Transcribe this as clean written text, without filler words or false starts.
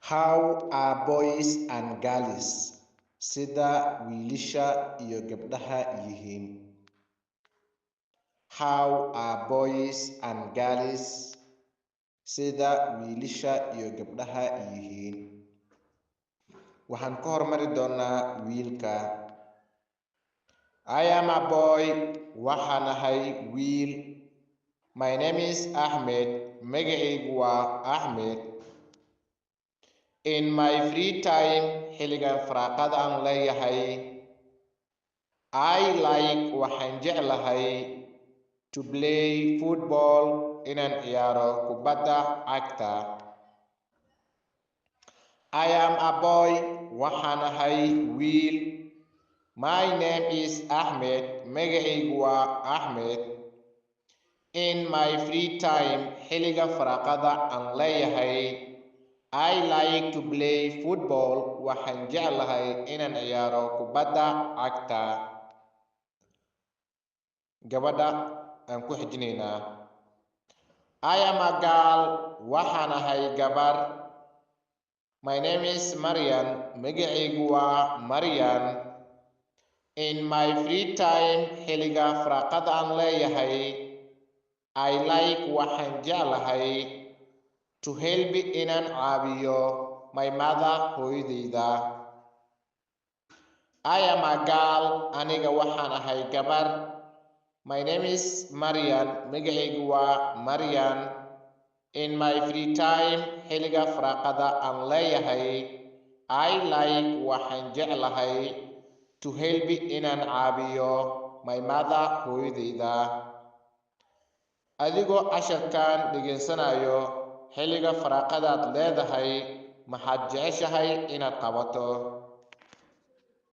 How are boys and girls? Sida wiilasha iyo gabdhaha yihiin. How are boys and girls? Sida wiilasha iyo gabdhaha yihiin. Waxaan ka hormari doonaa wiilka. I am a boy. Waxaan ahay wiil. My name is Ahmed. Magacaygu waa Ahmed. In my free time, xilligan firaaqada aan leeyahay, I like waxaan jeclahay to play football, inaan ciyaaro kubadda cagta. I am a boy. Waxaan ahay wiil. My name is Ahmed. Magacaygu waa Ahmed. In my free time, xilliga firaaqada aan leeyahay, I like to play football. Waxaan jeclahay inaan ciyaaro kubadda cagta. Gabadha aan ku xijinaynaa. I am a girl. Waxaan ahay gabar. My name is Marian. Magacaygu waa Marian. In my free time, xilliga firaaqada aan leeyahay, I like waxaan jeclahay to help inaan caawiyo my mother hooyadayda. I am a girl. Aniga waxaan ahay gabar. My name is Marian. Magacaygu waa Marian. In my free time, xilliga firaaqada aan leeyahay, I like waxaan jeclahay to help inaan caawiyo my mother hooyadayda. Adigoo casharkan dhegaysanayo, xilliga firaaqadaad leedahay maxaad jeceshahay inaad qabato?